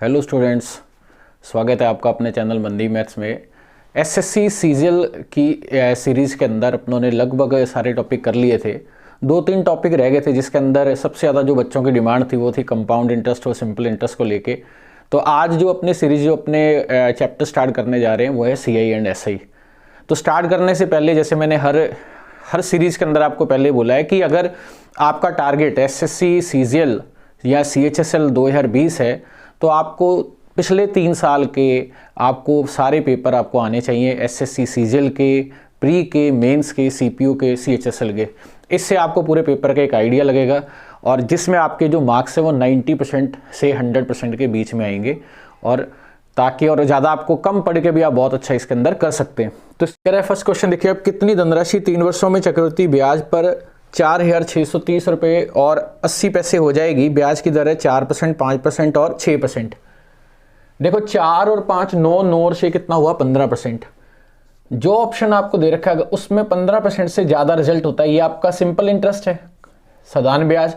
Hello students, स्वागत है आपका अपने चैनल मंदी मैथ्स में। एसएससी सीजीएल की सीरीज़ के अंदर अपनों ने लगभग सारे टॉपिक कर लिए थे। 2-3 टॉपिक रह गए थे जिसके अंदर सबसे ज़्यादा जो बच्चों की डिमांड थी वो थी कंपाउंड इंटरेस्ट और सिंपल इंटरेस्ट को लेके। तो आज जो अपनी सीरीज़ जो अपने चैप्टर स्टार्ट करने जा रहे हैं वो है सीआई एंड एसआई। तो स्टार्ट करने से पहले जैसे मैंने हर सीरीज़ के अंदर आपको पहले बोला है कि अगर आपका टारगेट एसएससी सीजीएल या सीएचएसएल 2020 है तो आपको पिछले 3 साल के आपको सारे पेपर आपको आने चाहिए, एसएससी सीजीएल के, प्री के, मेंस के, सीपीयू के, सीएचएसएल के। इससे आपको पूरे पेपर का एक आइडिया लगेगा और जिसमें आपके जो मार्क्स है वो 90% से 100% के बीच में आएंगे और ताकि और ज़्यादा आपको कम पढ़ के भी आप बहुत अच्छा इसके अंदर कर सकते हैं। तो कह रहा है फर्स्ट क्वेश्चन देखिए, अब कितनी धनराशि 3 वर्षों में चक्रवृद्धि ब्याज पर 4,630 रुपये और 80 पैसे हो जाएगी। ब्याज की दर है 4%, 5% और 6%। देखो 4 और 5 9 से कितना हुआ 15%। जो ऑप्शन आपको दे रखा है उसमें 15% से ज़्यादा रिजल्ट होता है। ये आपका सिंपल इंटरेस्ट है, साधारण ब्याज।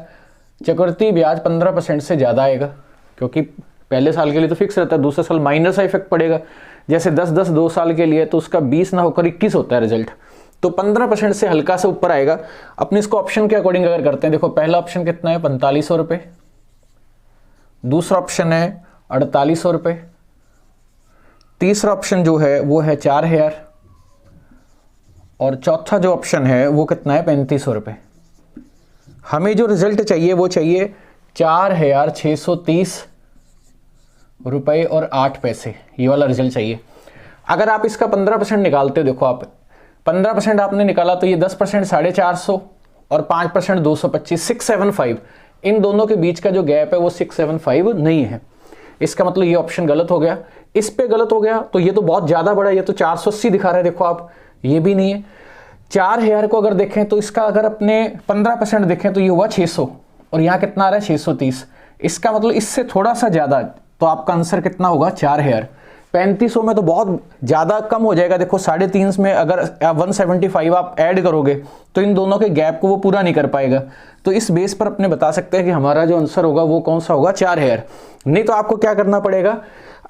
चक्रवृद्धि ब्याज 15% से ज़्यादा आएगा क्योंकि पहले साल के लिए तो फिक्स रहता है, दूसरे साल माइनस का इफेक्ट पड़ेगा। जैसे 10-10 2 साल के लिए तो उसका 20 ना होकर 21 होता है रिजल्ट। तो 15% से हल्का से ऊपर आएगा। अपने इसको ऑप्शन के अकॉर्डिंग अगर करते हैं, देखो पहला ऑप्शन कितना है 4500 रुपये, दूसरा ऑप्शन है 4800 रुपये, तीसरा ऑप्शन जो है वो है 4000 और चौथा जो ऑप्शन है वो कितना है 3500 रुपये। हमें जो रिजल्ट चाहिए वो चाहिए 4630 रुपये और 8 पैसे, ये वाला रिजल्ट चाहिए। अगर आप इसका 15% निकालते हो, देखो आप 15% आपने निकाला तो ये 10% 450 और 5% 225, 675। इन दोनों के बीच का जो गैप है वो 675 नहीं है। इसका मतलब ये ऑप्शन गलत हो गया। इस पे गलत हो गया तो ये तो बहुत ज़्यादा बड़ा है, ये तो 480 दिखा रहा है, देखो आप, ये भी नहीं है। 4000 को अगर देखें तो इसका अगर अपने 15% देखें तो ये हुआ 600 और यहाँ कितना आ रहा है 630। इसका मतलब इससे थोड़ा सा ज़्यादा, तो आपका आंसर कितना होगा 4000। 3500 में तो बहुत ज़्यादा कम हो जाएगा। देखो 3.5 में अगर 175 आप ऐड करोगे तो इन दोनों के गैप को वो पूरा नहीं कर पाएगा। तो इस बेस पर अपने बता सकते हैं कि हमारा जो आंसर होगा वो कौन सा होगा 4000। नहीं तो आपको क्या करना पड़ेगा,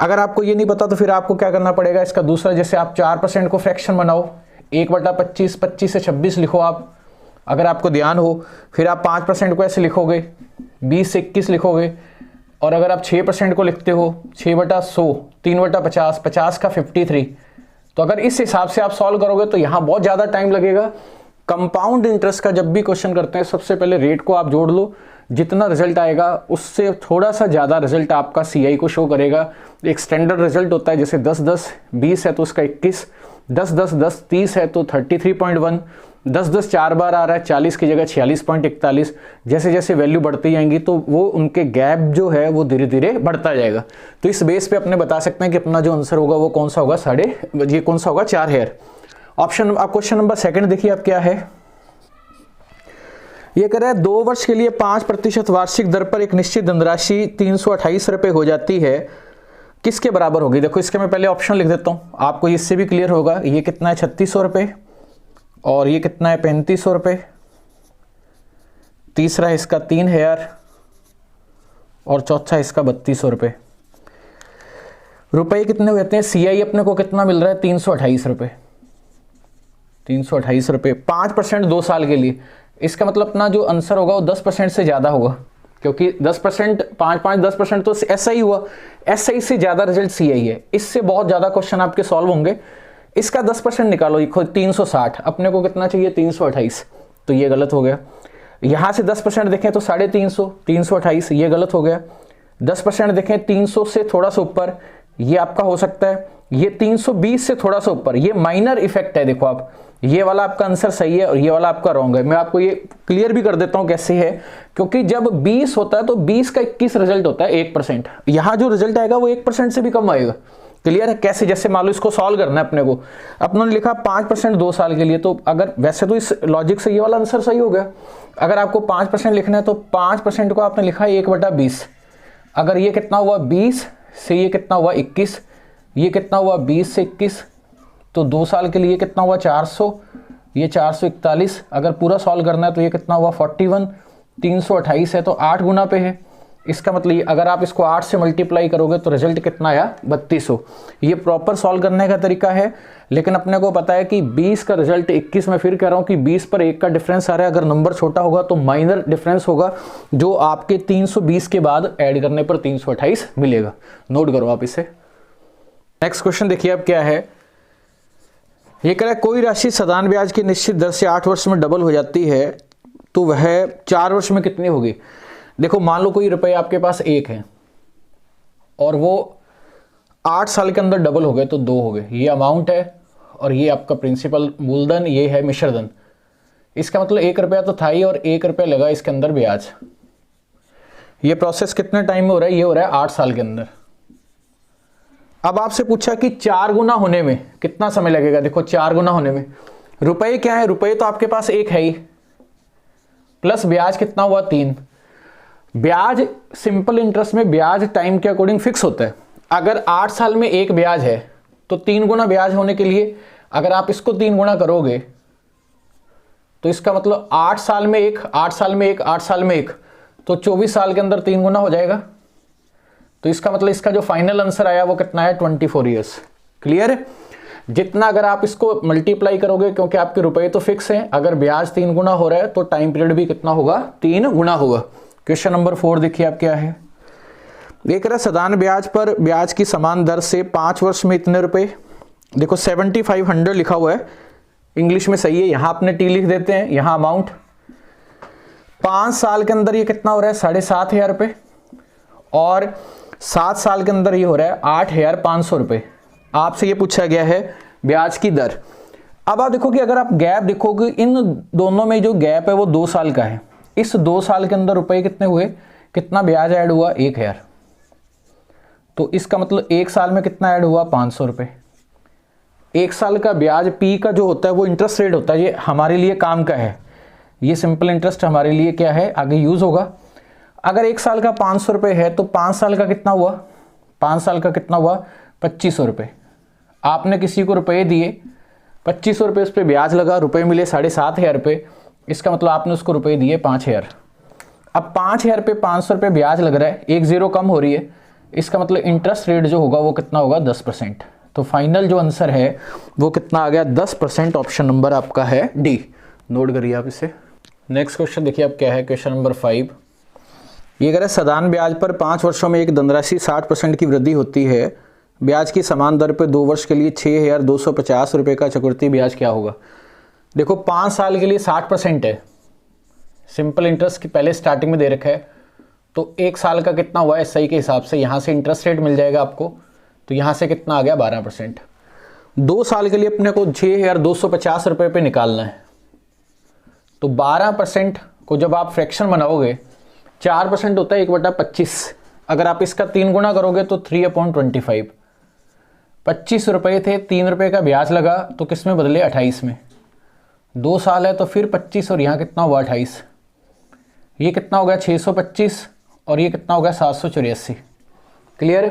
अगर आपको ये नहीं पता तो फिर आपको क्या करना पड़ेगा, इसका दूसरा, जैसे आप 4% को फ्रैक्शन बनाओ, 1/25, 25 से 26 लिखो आप, अगर आपको ध्यान हो। फिर आप 5% को ऐसे लिखोगे, 20 से 21 लिखोगे। और अगर आप 6% को लिखते हो 6/100, 3/50, 50 का 53। तो अगर इस हिसाब से आप सॉल्व करोगे तो यहाँ बहुत ज़्यादा टाइम लगेगा। कंपाउंड इंटरेस्ट का जब भी क्वेश्चन करते हैं सबसे पहले रेट को आप जोड़ लो, जितना रिजल्ट आएगा उससे थोड़ा सा ज़्यादा रिजल्ट आपका सीआई को शो करेगा। एक स्टैंडर्ड रिजल्ट होता है, जैसे 10-10 20 है तो उसका 21, 10-10 30 है तो 33.1, 10-10 4 बार आ रहा है 40 की जगह 46.41। जैसे जैसे वैल्यू बढ़ती जाएंगी तो वो उनके गैप जो है वो धीरे धीरे बढ़ता जाएगा। तो इस बेस पे अपने बता सकते हैं कि अपना जो आंसर होगा वो कौन सा होगा, ये कौन सा होगा 4000। ऑप्शन आप क्वेश्चन नंबर 2 देखिए आप क्या है। ये कह रहा है 2 वर्ष के लिए 5% वार्षिक दर पर एक निश्चित धनराशि 328 रुपये हो जाती है, किसके बराबर होगी। देखो इसके मैं पहले ऑप्शन लिख देता हूँ, आपको इससे भी क्लियर होगा। ये कितना है 3600 रुपये और ये कितना है 3500 रुपये। तीसरा है इसका 3000 और चौथा इसका 3200 रुपये। रुपये कितने हो जाते हैं, सीआई अपने को कितना मिल रहा है 328 रुपये, 328 रुपये। 5% 2 साल के लिए, इसका मतलब अपना जो आंसर होगा वो 10% से ज़्यादा होगा क्योंकि 10%, 5 10% तो एसआई हुआ। एसआई से ज़्यादा रिजल्ट सीआई है। इससे बहुत ज़्यादा क्वेश्चन आपके सॉल्व होंगे। इसका 10% निकालो, ये 360, अपने को कितना चाहिए 328, तो ये गलत हो गया। यहाँ से 10% देखें तो 350, 328, ये गलत हो गया। 10% देखें 300 से थोड़ा सा ऊपर, ये आपका हो सकता है। ये 320 से थोड़ा सा ऊपर, ये माइनर इफेक्ट है। देखो आप, ये वाला आपका आंसर सही है और ये वाला आपका रॉन्ग है। मैं आपको ये क्लियर भी कर देता हूँ कैसे है, क्योंकि जब 20 होता है तो 20 का 21 रिजल्ट होता है 1%। यहाँ जो रिजल्ट आएगा वो 1% से भी कम आएगा। क्लियर है कैसे, जैसे मान लो इसको सॉल्व करना है अपने को, अपनों ने लिखा 5% 2 साल के लिए, तो अगर वैसे तो इस लॉजिक से ये वाला आंसर सही हो गया। अगर आपको 5% लिखना है तो 5% को आपने लिखा 1/20। अगर ये कितना हुआ 20 से ये कितना हुआ 21, ये कितना हुआ 20 से 21, तो 2 साल के लिए कितना हुआ 400, ये 441। अगर पूरा सॉल्व करना है तो ये कितना हुआ 41, 328 है तो 8 गुना पे है। इसका मतलब अगर आप इसको 8 से मल्टीप्लाई करोगे तो रिजल्ट कितना आया 3200। ये प्रॉपर सॉल्व करने का तरीका है, लेकिन अपने को पता है कि 20 का रिजल्ट 21, में फिर कह रहा हूँ कि 20 पर 1 का डिफरेंस आ रहा है। अगर नंबर छोटा होगा तो माइनर डिफरेंस होगा, जो आपके 320 के बाद ऐड करने पर 328 मिलेगा। नोट करो आप इसे। नेक्स्ट क्वेश्चन देखिए अब क्या है। ये कह रहा है कोई राशि साधारण ब्याज की निश्चित दर से 8 वर्ष में डबल हो जाती है तो वह 4 वर्ष में कितनी होगी। देखो मान लो कोई रुपए आपके पास 1 है और वो 8 साल के अंदर डबल हो गए तो 2 हो गए। ये अमाउंट है और ये आपका प्रिंसिपल मूलधन, ये है मिश्रधन। इसका मतलब 1 रुपया तो था ही और 1 रुपया लगा इसके अंदर ब्याज। ये प्रोसेस कितने टाइम में हो रहा है, ये हो रहा है 8 साल के अंदर। अब आपसे पूछा कि 4 गुना होने में कितना समय लगेगा। देखो 4 गुना होने में रुपए क्या है, रुपए तो आपके पास 1 है ही, प्लस ब्याज कितना हुआ 3। ब्याज सिंपल इंटरेस्ट में ब्याज टाइम के अकॉर्डिंग फिक्स होता है। अगर 8 साल में 1 ब्याज है तो 3 गुना ब्याज होने के लिए अगर आप इसको 3 गुना करोगे तो इसका मतलब 8 साल में 1, 8 साल में 1, 8 साल में 1, तो 24 साल के अंदर 3 गुना हो जाएगा। तो इसका मतलब इसका जो फाइनल आंसर आया वो कितना है 24 ईयर्स। क्लियर है। जितना अगर आप इसको मल्टीप्लाई करोगे, क्योंकि आपके रुपए तो फिक्स हैं, अगर ब्याज 3 गुना हो रहा है तो टाइम पीरियड भी कितना होगा 3 गुना होगा। क्वेश्चन नंबर 4 देखिए आप क्या है। देख रहा साधारण ब्याज पर ब्याज की समान दर से 5 वर्ष में इतने रुपए। देखो 7500 लिखा हुआ है, इंग्लिश में सही है, यहां अपने टी लिख देते हैं, यहां अमाउंट। 5 साल के अंदर ये कितना हो रहा है 7500 रुपये, और 7 साल के अंदर ये हो रहा है 8500 रुपये। आपसे ये पूछा गया है ब्याज की दर। अब आप देखो कि अगर आप गैप देखोगे, इन दोनों में जो गैप है वो 2 साल का है। इस 2 साल के अंदर रुपए कितने हुए, कितना ब्याज ऐड हुआ 1000। तो इसका मतलब 1 साल में कितना ऐड हुआ 500 रुपये। 1 साल का ब्याज पी का जो होता है वो इंटरेस्ट रेट होता है, ये हमारे लिए काम का है। ये सिंपल इंटरेस्ट हमारे लिए क्या है आगे यूज होगा। अगर 1 साल का 500 रुपये है तो 5 साल का कितना हुआ, 5 साल का कितना हुआ 2500 रुपये। आपने किसी को रुपए दिए, 2500 रुपये उस पर ब्याज लगा, रुपए मिले 7500 रुपये, इसका मतलब आपने उसको रुपए दिए 5000। अब 5000 पे 500 रुपये ब्याज लग रहा है, 1 0 कम हो रही है, इसका मतलब इंटरेस्ट रेट जो होगा वो कितना होगा 10%। तो फाइनल जो आंसर है वो कितना आ गया 10%। ऑप्शन नंबर आपका है डी। नोट करिए आप इसे। नेक्स्ट क्वेश्चन देखिए आप क्या है। क्वेश्चन नंबर 5 ये कह रहा है साधारण ब्याज पर 5 वर्षों में एक धनराशि 60% की वृद्धि होती है। ब्याज की समान दर पर 2 वर्ष के लिए 6250 रुपये का चक्रवृद्धि ब्याज क्या होगा। देखो 5 साल के लिए 60% है, सिंपल इंटरेस्ट की पहले स्टार्टिंग में दे रखा है, तो 1 साल का कितना हुआ एसआई के हिसाब से, यहाँ से इंटरेस्ट रेट मिल जाएगा आपको, तो यहाँ से कितना आ गया 12%। 2 साल के लिए अपने को 6250 रुपये पे निकालना है, तो 12% को जब आप फ्रैक्शन बनाओगे 4% होता है 1/25। अगर आप इसका 3 गुना करोगे तो 3/25। 25 रुपये थे, 3 रुपये का ब्याज लगा तो किस में बदले 28 में। 2 साल है तो फिर 25 और यहाँ कितना हुआ 28। ये कितना हो गया 625 और ये कितना हो गया 784। क्लियर।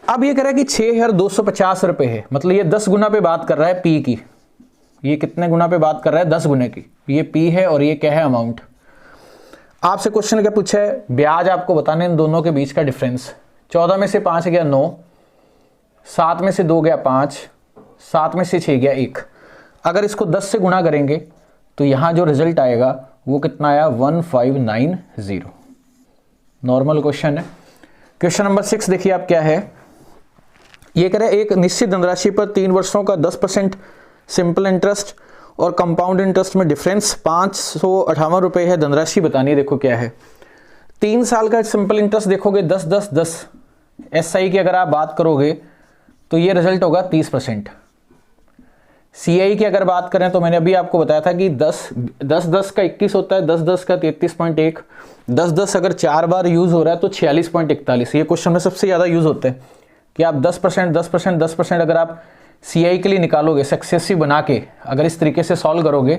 अब ये कह रहा है कि 6250 रुपये है, मतलब ये 10 गुना पे बात कर रहा है पी की। ये कितने गुना पे बात कर रहा है 10 गुने की। ये पी है और ये क्या है अमाउंट। आपसे क्वेश्चन क्या पूछा है, ब्याज आपको बताने इन दोनों के बीच का डिफरेंस। 14 में से 5 गया 9, 7 में से 2 गया 5, 7 में से 6 गया 1। अगर इसको 10 से गुणा करेंगे तो यहाँ जो रिजल्ट आएगा वो कितना आया 1590। नॉर्मल क्वेश्चन है। क्वेश्चन नंबर 6 देखिए आप क्या है। ये कह रहे हैं एक निश्चित धनराशि पर 3 वर्षों का 10% सिंपल इंटरेस्ट और कंपाउंड इंटरेस्ट में डिफरेंस 558 रुपये है। धनराशि बतानी है। देखो क्या है, 3 साल का सिंपल इंटरेस्ट देखोगे 10-10-10। एसआई की अगर आप बात करोगे तो ये रिजल्ट होगा 30%। सीआई की अगर बात करें तो मैंने अभी आपको बताया था कि 10-10 का 21 होता है, 10-10 का 33.1, 10-10 अगर 4 बार यूज हो रहा है तो 46.41। ये क्वेश्चन में सबसे ज़्यादा यूज होते हैं कि आप 10% अगर आप सीआई के लिए निकालोगे सक्सेसिव बना के, अगर इस तरीके से सॉल्व करोगे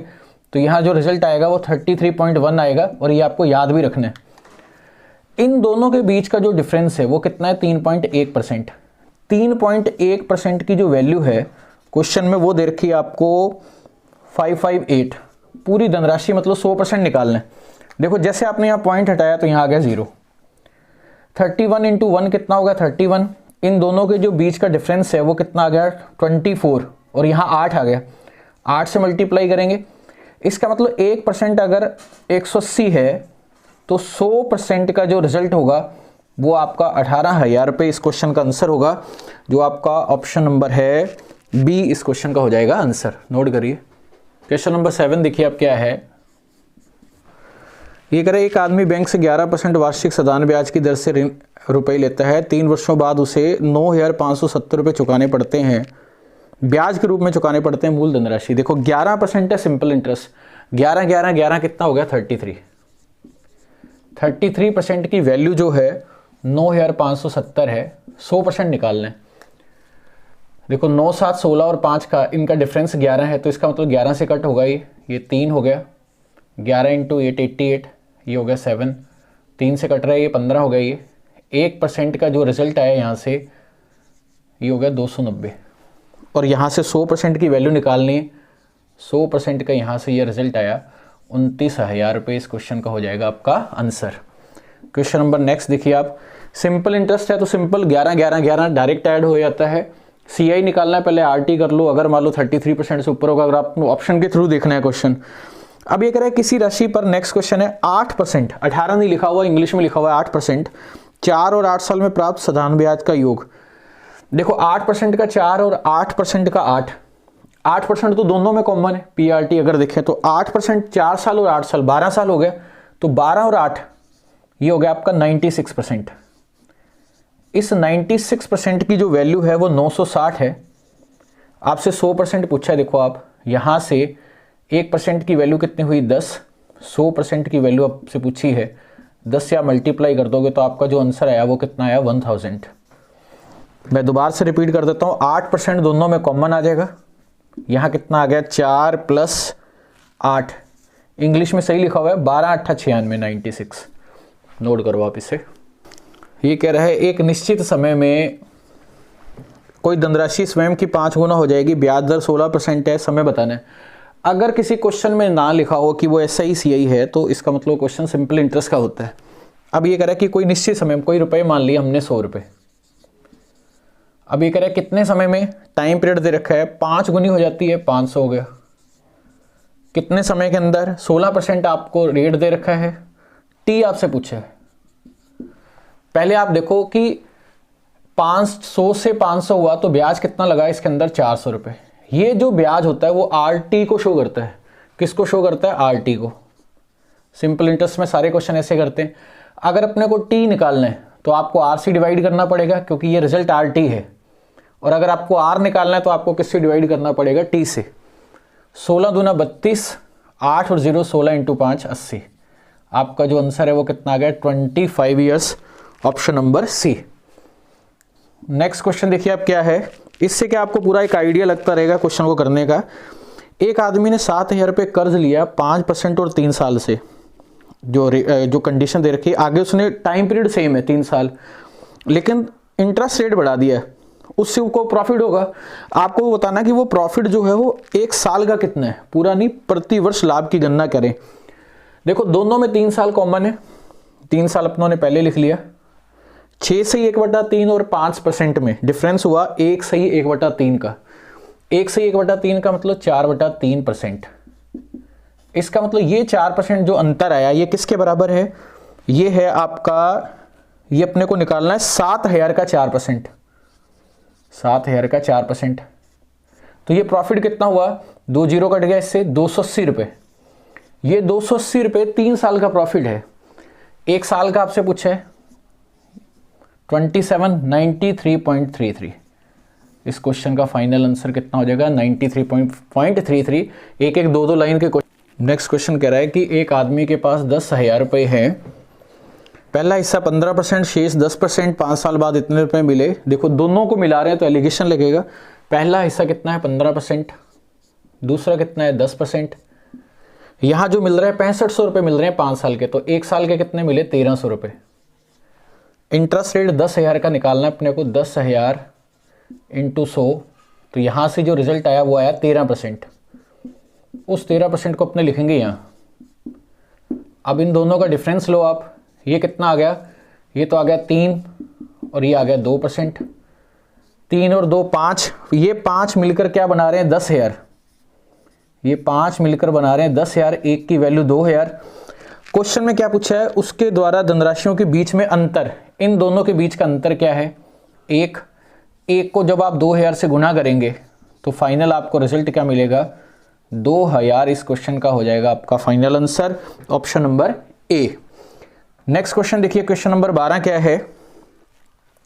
तो यहाँ जो रिजल्ट आएगा वो 33.1 आएगा। और ये आपको याद भी रखना है। इन दोनों के बीच का जो डिफरेंस है वो कितना है 3.1%। 3.1% की जो वैल्यू है क्वेश्चन में वो दे रखी है आपको 558। पूरी धनराशि मतलब 100% निकालना है। देखो जैसे आपने यहाँ पॉइंट हटाया तो यहाँ आ गया 0। 31 इंटू 1 कितना होगा 31, इन दोनों के जो बीच का डिफरेंस है वो कितना आ गया 24, और यहाँ 8 आ गया, 8 से मल्टीप्लाई करेंगे। इसका मतलब 1% अगर 180 है तो 100% का जो रिजल्ट होगा वो आपका 18,000 रुपये इस क्वेश्चन का आंसर होगा, जो आपका ऑप्शन नंबर है बी इस क्वेश्चन का हो जाएगा आंसर। नोट करिए। क्वेश्चन नंबर 7 देखिए आप क्या है। ये कह रहे एक आदमी बैंक से 11% वार्षिक साधारण ब्याज की दर से ऋण रुपये लेता है, 3 वर्षों बाद उसे 9,570 रुपये चुकाने पड़ते हैं, ब्याज के रूप में चुकाने पड़ते हैं मूलधन राशि। देखो 11% है सिंपल इंटरेस्ट, 11 11 11 कितना हो गया 33% की वैल्यू जो है 9,570 है, 100% निकालना है। देखो 9 7 16 और 5 का इनका डिफरेंस 11 है, तो इसका मतलब 11 से कट होगा ये 3 हो गया, 11 इंटू 8 88, ये हो गया 7, 3 से कट रहा है ये 15 हो गया। ये 1% का जो रिजल्ट आया यहाँ से ये हो गया 290, और यहाँ से 100% की वैल्यू निकालनी है, 100% का यहाँ से ये रिजल्ट आया 29,000 रुपये इस क्वेश्चन का हो जाएगा आपका आंसर। क्वेश्चन नंबर नेक्स्ट देखिए आप। सिंपल इंटरेस्ट है तो सिंपल 11 11 11 डायरेक्ट ऐड हो जाता है। CI निकालना है, पहले RT कर लो, अगर मान लो 33% से ऊपर होगा, अगर आपको ऑप्शन के थ्रू देखना है क्वेश्चन। अब ये कह रहा है किसी राशि पर, नेक्स्ट क्वेश्चन है 8%, 18 नहीं लिखा हुआ, इंग्लिश में लिखा हुआ है 8%, 4 और 8 साल में प्राप्त साधारण ब्याज का योग। देखो 8% का 4 और 8% का 8% तो दोनों में कॉमन है, PRT अगर देखें तो 8% 4 साल और 8 साल 12 साल हो गया, तो 12 और 8 ये हो गया आपका 96%। इस 96% की जो वैल्यू है वो 960 है। आपसे 100% पूछा है, देखो आप यहाँ से 1% की वैल्यू कितनी हुई 10, 100% की वैल्यू आपसे पूछी है 10 से आप मल्टीप्लाई कर दोगे तो आपका जो आंसर आया वो कितना आया 1000। मैं दोबारा से रिपीट कर देता हूँ, 8% दोनों में कॉमन आ जाएगा, यहाँ कितना आ गया 4 + 8, इंग्लिश में सही लिखा हुआ है 12 8 96 96। नोट करो आप इसे। ये कह रहा है एक निश्चित समय में कोई धनराशि स्वयं की 5 गुना हो जाएगी, ब्याज दर 16% है, समय बताना है। अगर किसी क्वेश्चन में ना लिखा हो कि वो SI CI है तो इसका मतलब क्वेश्चन सिंपल इंटरेस्ट का होता है। अब ये कह रहा है कि कोई निश्चित समय में कोई रुपए मान लिया हमने 100 रुपये, अब ये कह रहा है कितने समय में, टाइम पीरियड दे रखा है, 5 गुनी हो जाती है 500 हो गया, कितने समय के अंदर, 16% आपको रेट दे रखा है, T आपसे पूछा है। पहले आप देखो कि 500 से 500 हुआ तो ब्याज कितना लगा इसके अंदर 400 रुपये। ये जो ब्याज होता है वो RT को शो करता है, किसको शो करता है RT को। सिंपल इंटरेस्ट में सारे क्वेश्चन ऐसे करते हैं। अगर अपने को T निकालना है तो आपको R से डिवाइड करना पड़ेगा क्योंकि ये रिजल्ट RT है, और अगर आपको R निकालना है तो आपको किससे डिवाइड करना पड़ेगा T से। 16 दूना 32, 8 और 0 16 इंटू 5 80। आपका जो आंसर है वो कितना आ गया 25 years, option number C। Next question देखिए आप क्या है। इससे क्या आपको पूरा एक आइडिया लगता रहेगा क्वेश्चन को करने का। एक आदमी ने 7,000 रुपये कर्ज लिया 5% और 3 साल से, जो कंडीशन दे रखी है। आगे उसने टाइम पीरियड सेम है 3 साल, लेकिन इंटरेस्ट रेट बढ़ा दिया है, उससे उसको प्रॉफिट होगा। आपको बताना कि वो प्रॉफिट जो है वो 1 साल का कितना है, पूरा नहीं, प्रति वर्ष लाभ की गणना करें। देखो दोनों में 3 साल कॉमन है, 3 साल अपनों ने पहले लिख लिया। 6 से 1/3 और 5% में डिफरेंस हुआ 1 से 1/3 का। 1 से 1/3 का मतलब 4/3%। इसका मतलब ये 4% जो अंतर आया ये किसके बराबर है, ये है आपका, ये अपने को निकालना है 7,000 का 4%, 7,000 का 4%। तो ये प्रॉफिट कितना हुआ, 2 जीरो कट गया इससे, 280 रुपये। ये 280 रुपये 3 साल का प्रॉफिट है। 1 साल का आपसे पूछा है 2793.33। इस क्वेश्चन का फाइनल आंसर कितना हो जाएगा 93.33। एक एक 2 लाइन के क्वेश्चन। नेक्स्ट क्वेश्चन कह रहा है कि एक आदमी के पास 10,000 रुपये हैं, पहला हिस्सा 15%, शेष 10%, 5 साल बाद इतने रुपए मिले। देखो दोनों को मिला रहे हैं तो एलिगेशन लगेगा। पहला हिस्सा कितना है 15%, दूसरा कितना है 10%। यहाँ जो मिल रहा है 6500 रुपये मिल रहे हैं 5 साल के, तो 1 साल के कितने मिले 1300 रुपये। इंटरेस्ट रेट 10,000 का निकालना है अपने को, 10,000 इंटू 100, तो यहाँ से जो रिजल्ट आया वो आया 13%। उस 13% को अपने लिखेंगे यहाँ। अब इन दोनों का डिफरेंस लो आप, ये कितना आ गया, ये तो आ गया 3 और ये आ गया 2%। 3 और 2 5, ये 5 मिलकर क्या बना रहे हैं 10,000। ये 5 मिलकर बना रहे हैं 10,000, एक की वैल्यू 2,000। क्वेश्चन में क्या पूछा है, उसके द्वारा धनराशियों के बीच में अंतर, इन दोनों के बीच का अंतर क्या है, एक को जब आप 2,000 से गुना करेंगे तो फाइनल आपको रिजल्ट क्या मिलेगा 2,000। इस क्वेश्चन का हो जाएगा आपका final answer option number A. Next question देखिए, क्वेश्चन नंबर 12 क्या है।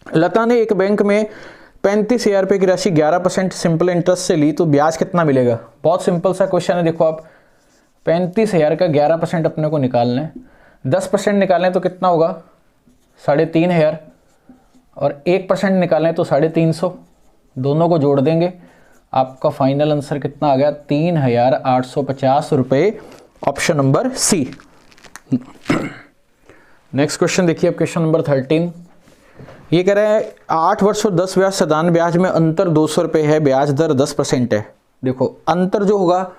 लता ने एक बैंक में 35,000 रुपये की राशि 11% सिंपल इंटरेस्ट से ली तो ब्याज कितना मिलेगा। बहुत सिंपल सा क्वेश्चन है। देखो आप 35,000 का 11% अपने को निकालना है, 10% निकालें तो कितना होगा 3,500 और 1% निकालें तो 350। दोनों को जोड़ देंगे, आपका फाइनल आंसर कितना आ गया 3,850 रुपये, option number C. Next question देखिए अब क्वेश्चन नंबर 13। ये कह रहे हैं 8 वर्ष और 10 ब्याज सदान ब्याज में अंतर 200 रुपये है, ब्याज दर 10% है। देखो अंतर जो होगा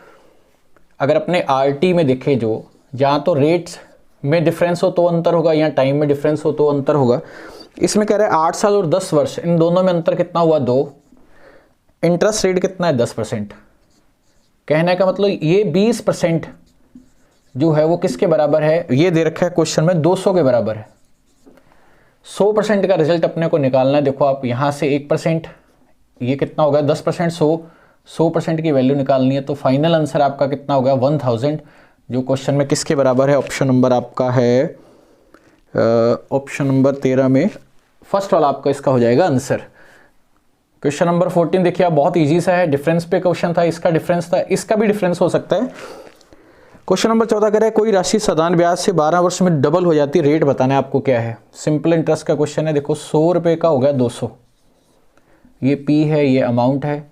अगर अपने आरटी में देखें, जो जहाँ तो रेट्स में डिफरेंस हो तो अंतर होगा, या टाइम में डिफरेंस हो तो अंतर होगा। इसमें कह रहे हैं 8 साल और 10 वर्ष, इन दोनों में अंतर कितना हुआ 2। इंटरेस्ट रेट कितना है 10%। कहने का मतलब ये 20% जो है वो किसके बराबर है, ये दे रखा है क्वेश्चन में 200 के बराबर है। 100% का रिजल्ट अपने को निकालना है। देखो आप यहाँ से 1%, ये कितना होगा 10%, 100% की वैल्यू निकालनी है तो फाइनल आंसर आपका कितना होगा 1000, जो क्वेश्चन में किसके बराबर है, ऑप्शन नंबर आपका है ऑप्शन नंबर 13 में फर्स्ट वाला आपका इसका हो जाएगा आंसर। क्वेश्चन नंबर 14 देखिए आप, बहुत इजी सा है, डिफरेंस पे क्वेश्चन था, इसका डिफरेंस था, इसका भी डिफरेंस हो सकता है। क्वेश्चन नंबर 14 कह रहा है कोई राशि सदान ब्याज से 12 वर्ष में डबल हो जाती है, रेट बताना है आपको क्या है। सिंपल इंटरेस्ट का क्वेश्चन है। देखो 100 रुपये का हो गया 200, ये पी है, ये अमाउंट है,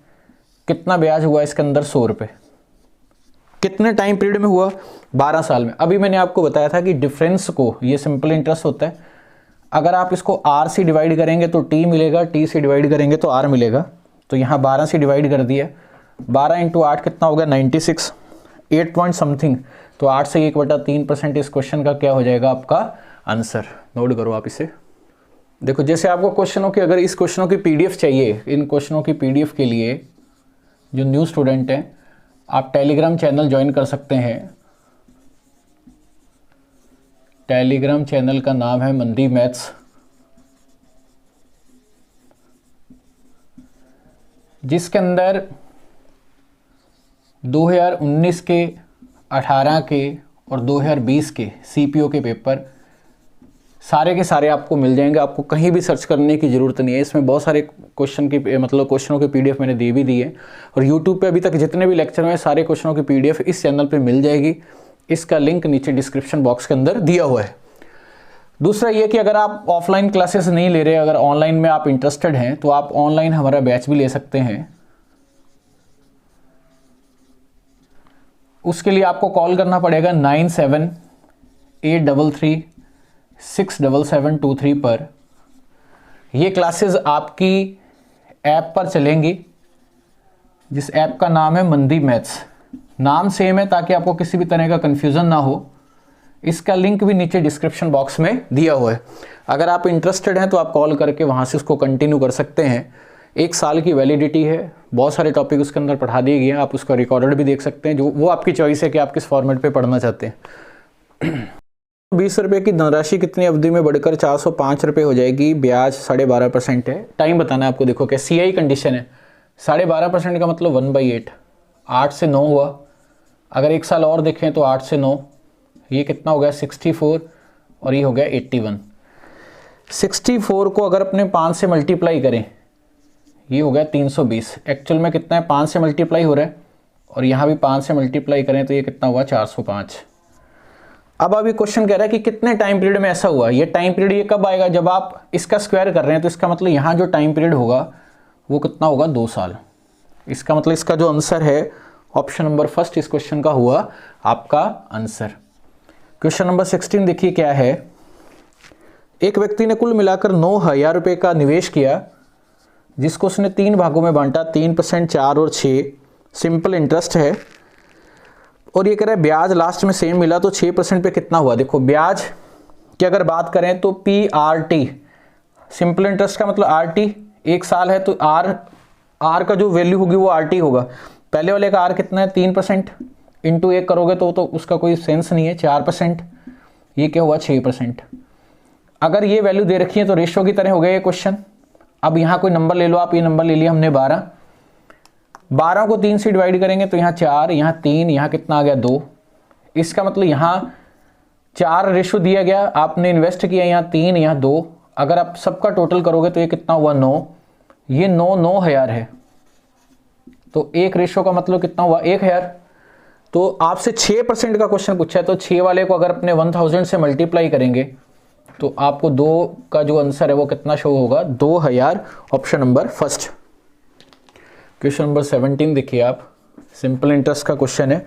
कितना ब्याज हुआ इसके अंदर 100 रुपये, कितने टाइम पीरियड में हुआ 12 साल में। अभी मैंने आपको बताया था कि डिफरेंस को, ये सिंपल इंटरेस्ट होता है, अगर आप इसको आर से डिवाइड करेंगे तो टी मिलेगा, टी से डिवाइड करेंगे तो आर मिलेगा। तो यहाँ 12 से डिवाइड कर दिया, 12 इंटू 8 कितना हो गया 96, 8 पॉइंट समथिंग, तो 8 से 1/3% इस क्वेश्चन का क्या हो जाएगा आपका आंसर। नोट करो आप इसे। देखो जैसे आपको क्वेश्चनों की, अगर इस क्वेश्चनों की पीडीएफ चाहिए, इन क्वेश्चनों की पीडीएफ के लिए जो न्यू स्टूडेंट हैं आप टेलीग्राम चैनल ज्वाइन कर सकते हैं। टेलीग्राम चैनल का नाम है मंदी मैथ्स, जिसके अंदर 2019 के, 18 के और 2020 के सीपीओ के पेपर सारे के सारे आपको मिल जाएंगे। आपको कहीं भी सर्च करने की ज़रूरत नहीं है। इसमें बहुत सारे क्वेश्चन की मतलब क्वेश्चनों की पीडीएफ मैंने दे भी दी है, और यूट्यूब पे अभी तक जितने भी लेक्चर हुए सारे क्वेश्चनों की पीडीएफ इस चैनल पे मिल जाएगी। इसका लिंक नीचे डिस्क्रिप्शन बॉक्स के अंदर दिया हुआ है। दूसरा ये कि अगर आप ऑफलाइन क्लासेस नहीं ले रहे, अगर ऑनलाइन में आप इंटरेस्टेड हैं तो आप ऑनलाइन हमारा बैच भी ले सकते हैं। उसके लिए आपको कॉल करना पड़ेगा 9783367723 पर। ये क्लासेस आपकी ऐप पर चलेंगी, जिस ऐप का नाम है मंदी मैथ्स। नाम सेम है ताकि आपको किसी भी तरह का कन्फ्यूज़न ना हो। इसका लिंक भी नीचे डिस्क्रिप्शन बॉक्स में दिया हुआ है। अगर आप इंटरेस्टेड हैं तो आप कॉल करके वहाँ से उसको कंटिन्यू कर सकते हैं। 1 साल की वैलिडिटी है, बहुत सारे टॉपिक उसके अंदर पढ़ा दिए गए हैं, आप उसका रिकॉर्डेड भी देख सकते हैं, जो वो आपकी चॉइस है कि आप किस फॉर्मेट पे पढ़ना चाहते हैं। 20 रुपये की धनराशि कितनी अवधि में बढ़कर 405 रुपये हो जाएगी, ब्याज 12.5% है। टाइम बताना है आपको। देखो क्या CI कंडीशन है, 12.5% का मतलब 1/8, 8 से 9 हुआ। अगर 1 साल और देखें तो 8 से 9, ये कितना हो गया 64 और ये हो गया 81। 64 को अगर अपने 5 से मल्टीप्लाई करें, ये हो गया 320। एक्चुअल में कितना है 5 से मल्टीप्लाई हो रहा है, और यहाँ भी 5 से मल्टीप्लाई करें तो ये कितना हुआ 405। अब अभी क्वेश्चन कह रहा है कि कितने टाइम पीरियड में ऐसा हुआ। ये टाइम पीरियड ये कब आएगा, जब आप इसका स्क्वायर कर रहे हैं, तो इसका मतलब यहाँ जो टाइम पीरियड होगा वो कितना होगा 2 साल। इसका मतलब इसका जो आंसर है ऑप्शन नंबर फर्स्ट इस क्वेश्चन का हुआ आपका आंसर। क्वेश्चन नंबर 16 देखिए क्या है। एक व्यक्ति ने कुल मिलाकर 9,000 रुपये का निवेश किया, जिसको उसने 3 भागों में बांटा, 3%, 4 और 6 सिंपल इंटरेस्ट है, और ये कह रहा है ब्याज लास्ट में सेम मिला तो 6% पे कितना हुआ। देखो ब्याज की अगर बात करें तो PRT, सिंपल इंटरेस्ट का मतलब RT, 1 साल है तो R का जो वैल्यू होगी वो RT होगा। पहले वाले का R कितना है 3%, इंटू 1 करोगे तो उसका कोई सेंस नहीं है, 4%, ये क्या हुआ 6%। अगर ये वैल्यू दे रखी है तो रेशियो की तरह हो गया ये क्वेश्चन। अब यहाँ कोई नंबर ले लो आप, ये नंबर ले लिया हमने 12 को 3 से डिवाइड करेंगे तो यहाँ 4, यहाँ 3, यहाँ कितना आ गया 2। इसका मतलब यहाँ 4 रेशियो दिया गया, आपने इन्वेस्ट किया यहाँ 3, यहाँ 2। अगर आप सबका टोटल करोगे तो ये कितना हुआ 9, ये 9,000 है, तो 1 रेशियो का मतलब कितना हुआ 1000। तो आपसे 6% का क्वेश्चन पूछा है, तो 6 वाले को अगर अपने 1000 से मल्टीप्लाई करेंगे तो आपको 2 का जो आंसर है वो कितना शो होगा 2000, option number first. Question number 17 देखिए आप, सिंपल इंटरेस्ट का क्वेश्चन है।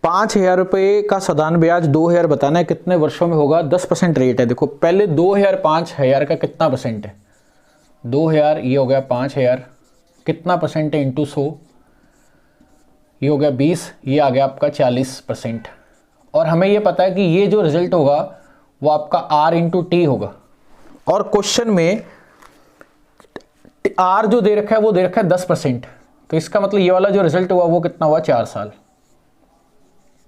5000 रुपये का साधारण ब्याज 2000 बताना है, कितने वर्षों में होगा, 10% रेट है। देखो पहले 2000 5000 का कितना परसेंट है, 2000 ये हो गया 5000, कितना परसेंट है इंटू 100, ये हो गया 20, ये आ गया आपका 40%। और हमें ये पता है कि ये जो रिजल्ट होगा वो आपका R इंटू टी होगा, और क्वेश्चन में R जो दे रखा है वो दे रखा है 10%, तो इसका मतलब ये वाला जो रिजल्ट हुआ वो कितना हुआ 4 साल,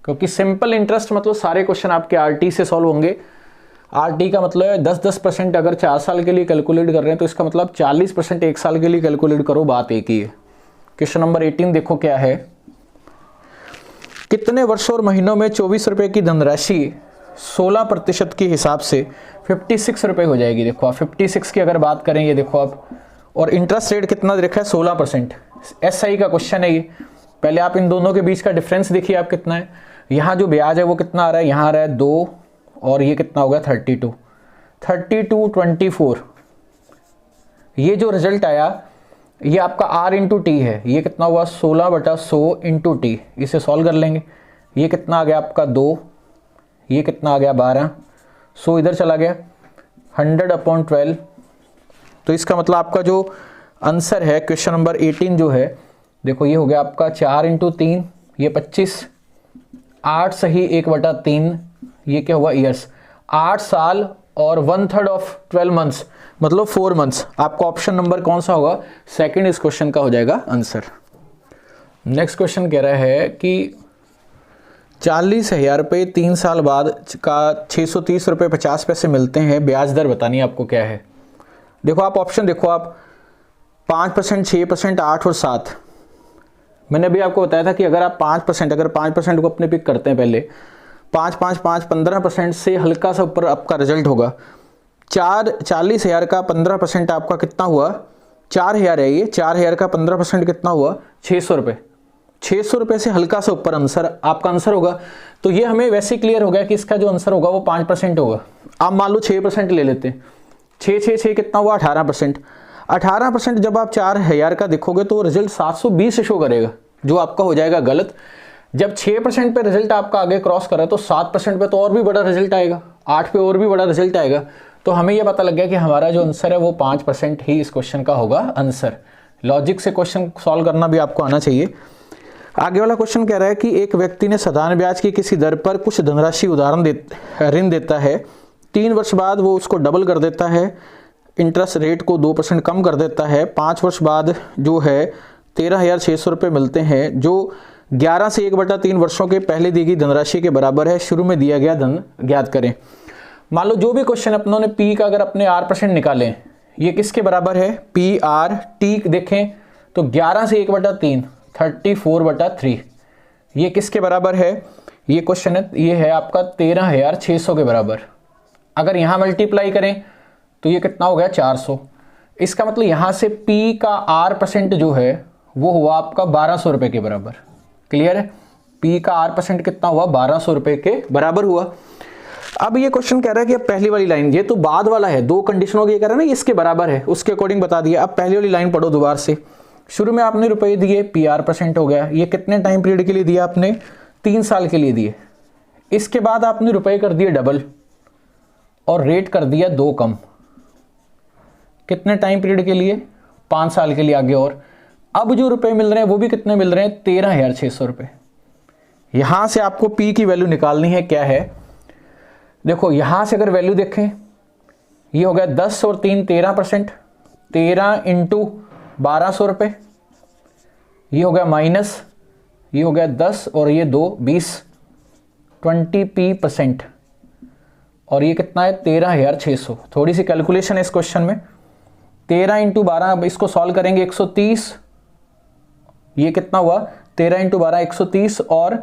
क्योंकि सिंपल इंटरेस्ट मतलब सारे क्वेश्चन आपके RT से सॉल्व होंगे। RT का मतलब है 10% अगर 4 साल के लिए कैलकुलेट कर रहे हैं तो इसका मतलब 40% 1 साल के लिए कैलकुलेट करो, बात एक ही है। क्वेश्चन नंबर 18 देखो क्या है, कितने वर्षों और महीनों में 24 रुपए की धनराशि 16% के हिसाब से 56 रुपए हो जाएगी। देखो आप 56 की अगर बात करें, ये देखो आप, और इंटरेस्ट रेट कितना देखा है 16%। SI का क्वेश्चन है ये। पहले आप इन दोनों के बीच का डिफरेंस देखिए आप कितना है, यहाँ जो ब्याज है वो कितना आ रहा है, यहाँ आ रहा है 2, और ये कितना होगा 32, 24। ये जो रिजल्ट आया ये आपका R इंटू टी है, ये कितना हुआ 16/100 इंटू टी, इसे सॉल्व कर लेंगे। ये कितना आ गया आपका 2, ये कितना आ गया 12, 100 इधर चला गया, 100/12। तो इसका मतलब आपका जो आंसर है क्वेश्चन नंबर 18 जो है, देखो ये हो गया आपका 4 इंटू 3, ये 25, 8 सही 1/3, ये क्या हुआ ईयर्स, 8 साल और 1/3 ऑफ 12 मंथ्स, मतलब 4 मंथ्स। आपका ऑप्शन नंबर कौन सा होगा, सेकंड इस क्वेश्चन का हो जाएगा आंसर। नेक्स्ट क्वेश्चन कह रहा है कि 40,000 रुपये 3 साल बाद का 630 रुपये 50 पैसे मिलते हैं, ब्याज दर बतानी है आपको क्या है। देखो आप ऑप्शन देखो आप, 5%, 6%, 8 और 7। मैंने अभी आपको बताया था कि अगर आप 5%, अगर 5% को अपने पिक करते हैं पहले, 5, 5, 5, 15% से हल्का सा ऊपर आपका रिजल्ट होगा। 40,000 का 15% आपका कितना हुआ 4000 है, ये 4000 का 15% कितना हुआ 600 रुपये। 600 रुपये से हल्का सा ऊपर आंसर आपका आंसर होगा। तो ये हमें वैसे क्लियर हो गया कि इसका जो आंसर होगा वो 5% होगा। आप मान लो 6% ले लेते हैं, 6 कितना हुआ 18%। 18% जब आप 4000 का देखोगे तो रिजल्ट 720 शो करेगा, जो आपका हो जाएगा गलत। जब 6% पे रिजल्ट आपका आगे क्रॉस करे तो 7% पे तो और भी बड़ा रिजल्ट आएगा, 8 पे और भी बड़ा रिजल्ट आएगा। तो हमें यह पता लग गया कि हमारा जो आंसर है वो 5% ही इस क्वेश्चन का होगा आंसर। लॉजिक से क्वेश्चन सॉल्व करना भी आपको आना चाहिए। आगे वाला क्वेश्चन कह रहा है कि एक व्यक्ति ने साधारण ब्याज की किसी दर पर कुछ धनराशि ऋण देता है, 3 वर्ष बाद वो उसको डबल कर देता है, इंटरेस्ट रेट को 2% कम कर देता है। 5 वर्ष बाद जो है 13,600 रुपये मिलते हैं, जो 11 से 1/3 वर्षों के पहले दी गई धनराशि के बराबर है। शुरू में दिया गया धन ज्ञात करें। मान लो जो भी क्वेश्चन अपनों ने पी का अगर अपने R% निकालें, ये किसके बराबर है, PRT देखें तो 11 से 1/3 34/3, ये किसके बराबर है, ये क्वेश्चन है, ये है आपका 13,600 के बराबर। अगर यहाँ मल्टीप्लाई करें तो ये कितना हो गया 400। इसका मतलब यहाँ से P का R% जो है वो हुआ आपका 1200 रुपये के बराबर। क्लियर है, P का R% कितना हुआ 1200 रुपये के बराबर हुआ। अब ये क्वेश्चन कह रहा है कि अब पहली वाली लाइन, ये तो बाद वाला है, 2 कंडीशनों के कह रहा है ना, इसके बराबर है, उसके अकॉर्डिंग बता दिया। अब पहली वाली लाइन पढ़ो दोबारा से। शुरू में आपने रुपए दिए, PR% हो गया। ये कितने टाइम पीरियड के लिए दिया आपने, 3 साल के लिए दिए। इसके बाद आपने रुपए कर दिए डबल और रेट कर दिया 2 कम। कितने टाइम पीरियड के लिए, 5 साल के लिए आगे। और अब जो रुपए मिल रहे हैं वो भी कितने मिल रहे हैं, 13,600 रुपये। यहां से आपको P की वैल्यू निकालनी है, क्या है, देखो यहाँ से अगर वैल्यू देखें, ये हो गया 10 और 3 13%, 13 इंटू 1200 रुपये, ये हो गया माइनस, ये हो गया 10 और ये 2 20, 20p%, और ये कितना है 13,600। थोड़ी सी कैलकुलेशन है इस क्वेश्चन में। 13 इंटू 12, अब इसको सॉल्व करेंगे 130, ये कितना हुआ 13 इंटू 12 130 और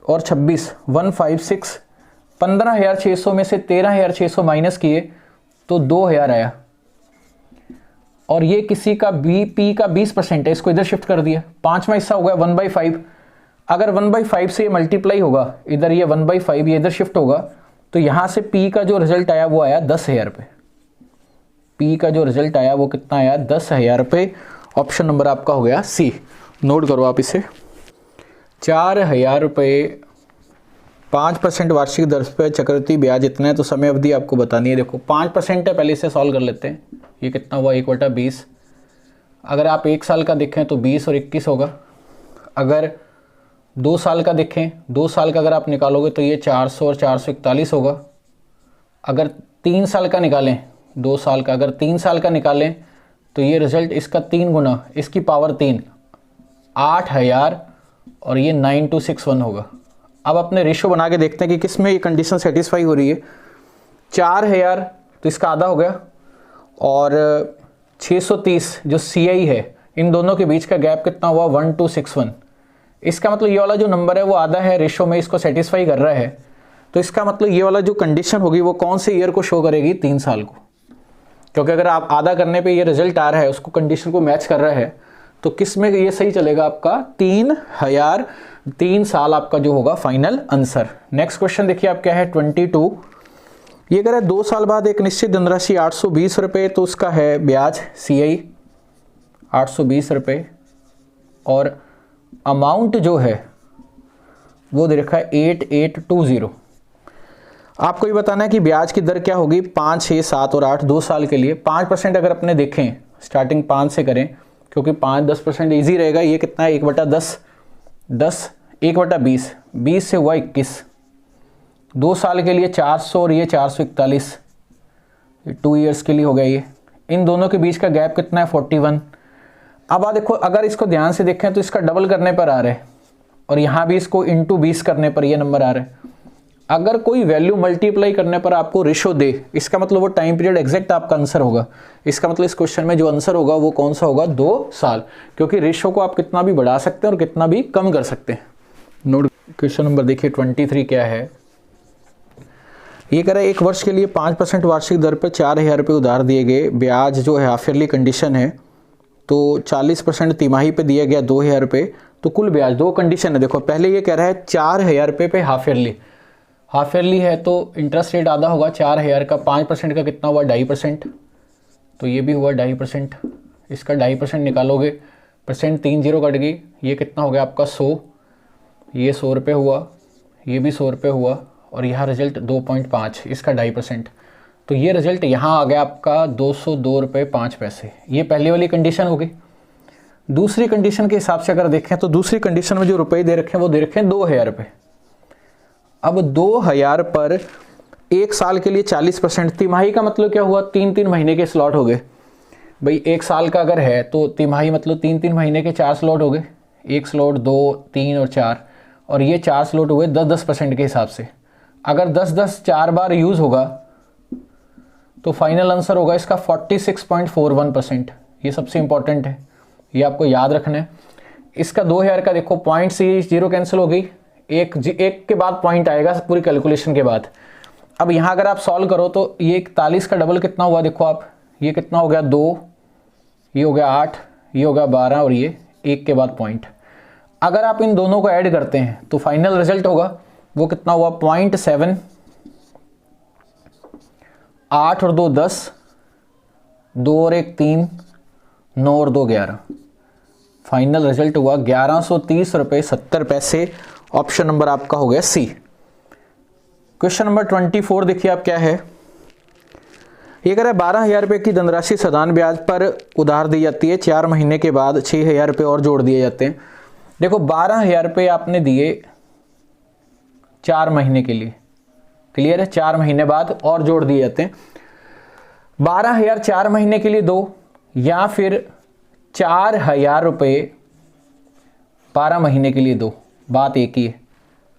26 156, 15,600 में से 13,600 माइनस किए तो 2,000 आया, और ये किसी का बीपी का 20% है, इसको इधर शिफ्ट कर दिया। पांचवा हिस्सा हो गया 1/5। अगर 1/5 से ये मल्टीप्लाई होगा, इधर ये 1/5 ये इधर शिफ्ट होगा, तो यहाँ से P का जो रिजल्ट आया वो आया 10,000 रुपये। P का जो रिजल्ट आया वो कितना आया 10,000 रुपये। ऑप्शन नंबर आपका हो गया सी। नोट करो आप इसे। 4,000 रुपये 5% वार्षिक दर पर चक्रवृद्धि ब्याज इतना है, तो समय अवधि आपको बतानी है। देखो 5% है, पहले इसे सॉल्व कर लेते हैं। ये कितना हुआ 1/20। अगर आप 1 साल का देखें तो 20 और 21 होगा। अगर 2 साल का देखें, 2 साल का अगर आप निकालोगे तो ये 400 और 441 होगा। अगर 3 साल का निकालें, 2 साल का अगर 3 साल का निकालें तो ये रिजल्ट इसका 3 गुना, इसकी पावर 3, 8,000 और ये 9261 होगा। अब अपने रेशो बना के देखते हैं कि किस में ये कंडीशन सेटिस्फाई हो रही है। 4,000 तो इसका आधा हो गया, और 630 जो CI है, इन दोनों के बीच का गैप कितना हुआ 1261। इसका मतलब ये वाला जो नंबर है वो आधा है, रेशो में इसको सेटिस्फाई कर रहा है। तो इसका मतलब ये वाला जो कंडीशन होगी वो कौन से ईयर को शो करेगी 3 साल को, क्योंकि अगर आप आधा करने पे ये रिजल्ट आ रहा है, उसको कंडीशन को मैच कर रहा है, तो किस में ये सही चलेगा आपका 3,000, 3 साल आपका जो होगा फाइनल आंसर। नेक्स्ट क्वेश्चन देखिए आप क्या है 22। ये कह रहा है 2 साल बाद एक निश्चित धनराशि 820 रुपये, तो उसका है ब्याज CI 820 रुपये, और अमाउंट जो है वो दे रखा है 8820। आपको ये बताना है कि ब्याज की दर क्या होगी 5, 6, 7 और 8 2 साल के लिए। 5% अगर अपने देखें, स्टार्टिंग 5 से करें, क्योंकि 5-10% ईजी रहेगा। ये कितना है 1/10, 10 1/20, 20 से हुआ 21। 2 साल के लिए 400 और ये 441, 2 ईयर्स के लिए हो गया ये। इन दोनों के बीच का गैप कितना है 41। अब आप देखो, अगर इसको ध्यान से देखें तो इसका डबल करने पर आ रहा है, और यहाँ भी इसको इंटू 20 करने पर ये नंबर आ रहा है। अगर कोई वैल्यू मल्टीप्लाई करने पर आपको रेशो दे, इसका मतलब वो टाइम पीरियड एग्जैक्ट आपका आंसर होगा। इसका मतलब इस क्वेश्चन में जो आंसर होगा वो कौन सा होगा 2 साल, क्योंकि रेशो को आप कितना भी बढ़ा सकते हैं और कितना भी कम कर सकते हैं। नोट क्वेश्चन नंबर देखिए 23 क्या है। ये कह रहा है 1 वर्ष के लिए 5% वार्षिक दर पर 4,000 रुपये उधार दिए गए। ब्याज जो है हाफ ईयरली कंडीशन है, तो 40% तिमाही पे दिया गया 2,000 रुपये। तो कुल ब्याज, 2 कंडीशन है। देखो पहले ये कह रहा है 4,000 रुपये पे हाफ ईयरली है, तो इंटरेस्ट रेट आधा होगा 4,000 का। 5% का कितना हुआ 2.5%, तो ये भी हुआ 2.5%। इसका 2.5% निकालोगे, परसेंट 3 0 कट गई, ये कितना हो गया आपका 100, ये 100 रुपये हुआ, ये भी 100 रुपये हुआ, और यहाँ रिजल्ट 2.5, इसका 2.5%। तो ये रिजल्ट यहाँ आ गया आपका 202 रुपये 5 पैसे। ये पहली वाली कंडीशन हो गई। दूसरी कंडीशन के हिसाब से अगर देखें तो दूसरी कंडीशन में जो रुपए दे रखे हैं वो दे रखे हैं 2,000 रुपये। अब 2,000 पर 1 साल के लिए 40%, तिमाही का मतलब क्या हुआ 3-3 महीने के स्लॉट हो गए। भाई 1 साल का अगर है तो तिमाही मतलब 3-3 महीने के 4 स्लॉट हो गए, 1 स्लॉट 2 3 और 4, और ये 4 स्लॉट हुए 10-10% के हिसाब से। अगर 10-10 4 बार यूज़ होगा तो फाइनल आंसर होगा इसका 46.41%। ये सबसे इंपॉर्टेंट है, ये आपको याद रखना है। इसका 2,000 का देखो पॉइंट से 0 कैंसिल हो गई, एक के बाद पॉइंट आएगा पूरी कैलकुलेशन के बाद। अब यहाँ अगर आप सॉल्व करो तो ये 41 का डबल कितना हुआ देखो आप, ये कितना हो गया 2, ये हो गया 8, ये हो गया 12, और ये 1 के बाद पॉइंट। अगर आप इन दोनों को ऐड करते हैं तो फाइनल रिजल्ट होगा वो कितना हुआ 0.7, 8 और 2 10, 2 और 1 3, 9 और 2 11। फाइनल रिजल्ट हुआ 1130 रुपये 70 पैसे। ऑप्शन नंबर आपका हो गया सी। क्वेश्चन नंबर 24 देखिए आप क्या है। ये कह रहा है 12,000 रुपये की धनराशि साधारण ब्याज पर उधार दी जाती है, 4 महीने के बाद 6,000 रुपये और जोड़ दिए जाते हैं। देखो 12,000 रुपये आपने दिए 4 महीने के लिए, क्लियर है, 4 महीने बाद और जोड़ दिए जाते हैं। 12,000 4 महीने के लिए दो, या फिर 4,000 रुपये 12 महीने के लिए दो, बात एक ही है।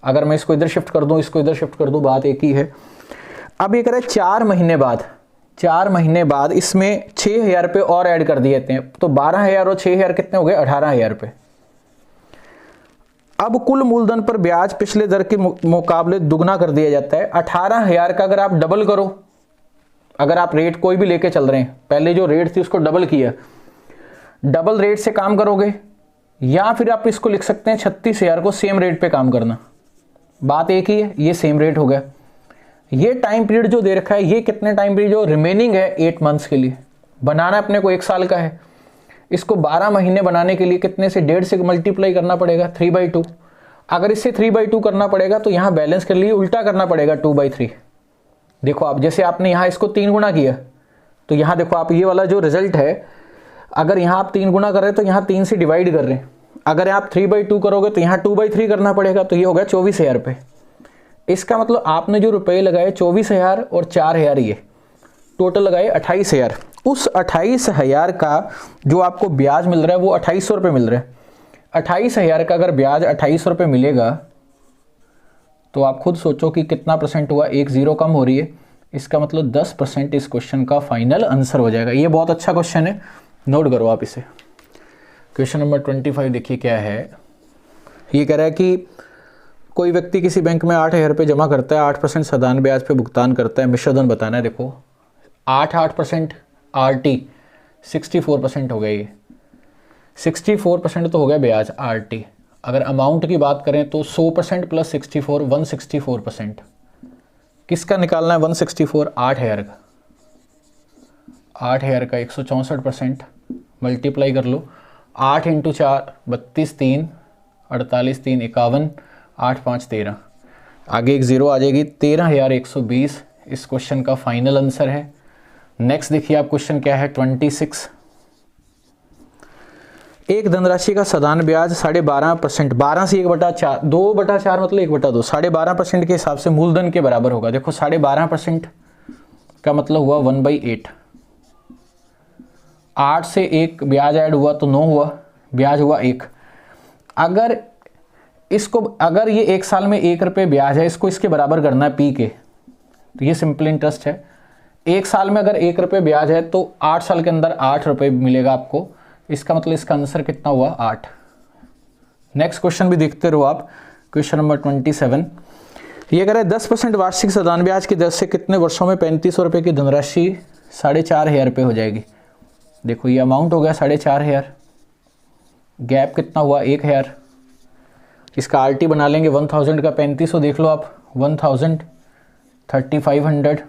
अगर मैं इसको इधर शिफ्ट कर दूं, इसको इधर शिफ्ट कर दूं, बात एक ही है। अब ये कह रहा है 4 महीने बाद, 4 महीने बाद इसमें 6,000 रुपये और ऐड कर दिए जाते हैं, तो 12,000 और 6,000 कितने हो गए, 18,000 रुपये। अब कुल मूलधन पर ब्याज पिछले दर के मुकाबले दुगना कर दिया जाता है। 18,000 का अगर आप डबल करो, अगर आप रेट कोई भी लेके चल रहे हैं, पहले जो रेट थी उसको डबल किया, डबल रेट से काम करोगे, या फिर आप इसको लिख सकते हैं 36,000 को सेम रेट पे काम करना, बात एक ही है, ये सेम रेट हो गया। ये टाइम पीरियड जो दे रखा है, ये कितने टाइम पीरियड जो रिमेनिंग है 8 मंथ्स के लिए, बनाना अपने को 1 साल का है। इसको 12 महीने बनाने के लिए कितने से, 1.5 से मल्टीप्लाई करना पड़ेगा, 3/2। अगर इससे 3/2 करना पड़ेगा तो यहाँ बैलेंस के लिए उल्टा करना पड़ेगा, 2/3। देखो आप, जैसे आपने यहाँ इसको 3 गुना किया, तो यहाँ देखो आप ये वाला जो रिजल्ट है, अगर यहाँ आप 3 गुना कर रहे हैं तो यहाँ 3 से डिवाइड कर रहे हैं। अगर आप 3/2 करोगे तो यहाँ 2/3 करना पड़ेगा, तो ये हो गया 24,000 रुपये। इसका मतलब आपने जो रुपए लगाए 24,000 और 4,000, ये टोटल लगाए 28,000। उस 28,000 का जो आपको ब्याज मिल रहा है वो 2,800 रुपये मिल रहा है। 28,000 का अगर ब्याज 2,800 रुपये मिलेगा तो आप खुद सोचो कि कितना परसेंट हुआ, 1 0 कम हो रही है, इसका मतलब 10% इस क्वेश्चन का फाइनल आंसर हो जाएगा। ये बहुत अच्छा क्वेश्चन है, नोट करो आप इसे। क्वेश्चन नंबर 25 देखिए क्या है। ये कह रहा है कि कोई व्यक्ति किसी बैंक में 8,000 रुपये जमा करता है, 8% साधारण ब्याज पे भुगतान करता है, मिश्रधन बताना है। देखो 8% RT 64% हो गया, ये 64% तो हो गया ब्याज RT। अगर अमाउंट की बात करें तो 100% प्लस 64 164%। किसका निकालना है 164? 8,000 का। 8,000 का 164% मल्टीप्लाई कर लो, 8 × 4 32 3 48 3 51 8 5 13, आगे एक 0 आ जाएगी, 13,120 इस क्वेश्चन का फाइनल आंसर है। नेक्स्ट देखिए आप क्वेश्चन क्या है 26। एक धनराशि का साधारण ब्याज 12.5%, 12 से 1/4, 2/4 मतलब 1/2, 12.5% के हिसाब से मूलधन के बराबर होगा। देखो 12.5% का मतलब हुआ 1/8। 8 से 1 ब्याज ऐड हुआ तो 9 हुआ, ब्याज हुआ 1। अगर इसको, अगर ये 1 साल में 1 रुपये ब्याज है, इसको इसके बराबर करना है पी के, तो ये सिंपल इंटरेस्ट है। 1 साल में अगर 1 रुपये ब्याज है तो 8 साल के अंदर 8 रुपये मिलेगा आपको। इसका मतलब इसका आंसर कितना हुआ 8। नेक्स्ट क्वेश्चन भी देखते रहो आप। क्वेश्चन नंबर 27 ये कह रहा है 10% वार्षिक साधारण ब्याज की दर से कितने वर्षों में 3500 रुपये की धनराशि 4,500 रुपये हो जाएगी। देखो ये अमाउंट हो गया 4,500, गैप कितना हुआ 1,000। इसका RT बना लेंगे 1000 का 3500 देख लो आप, 1000 3500,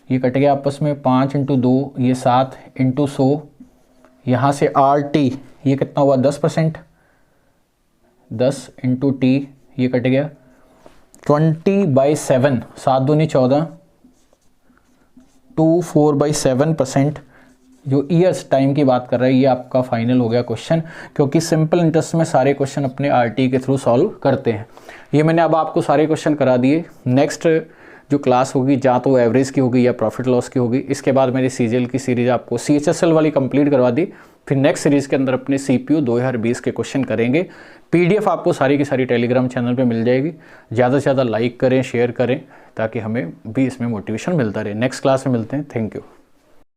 ये कट गया आपस में, 5 × 2 ये 7 × 100, यहाँ से RT ये कितना हुआ 10%, 10 × T ये कट गया 20/7, 7 दूनी 14, 24/7%। जो ईयर्स टाइम की बात कर रहा है ये आपका फाइनल हो गया क्वेश्चन, क्योंकि सिंपल इंटरेस्ट में सारे क्वेश्चन अपने RT के थ्रू सॉल्व करते हैं। ये मैंने अब आपको सारे क्वेश्चन करा दिए। नेक्स्ट जो क्लास होगी या तो एवरेज की होगी या प्रॉफिट लॉस की होगी। इसके बाद मेरी CGL की सीरीज आपको CHSL वाली कंप्लीट करवा दी, फिर नेक्स्ट सीरीज़ के अंदर अपने CPU 2020 के क्वेश्चन करेंगे। PDF आपको सारी की सारी टेलीग्राम चैनल पे मिल जाएगी। ज़्यादा से ज़्यादा लाइक करें, शेयर करें, ताकि हमें भी इसमें मोटिवेशन मिलता रहे। नेक्स्ट क्लास में मिलते हैं। Thank you.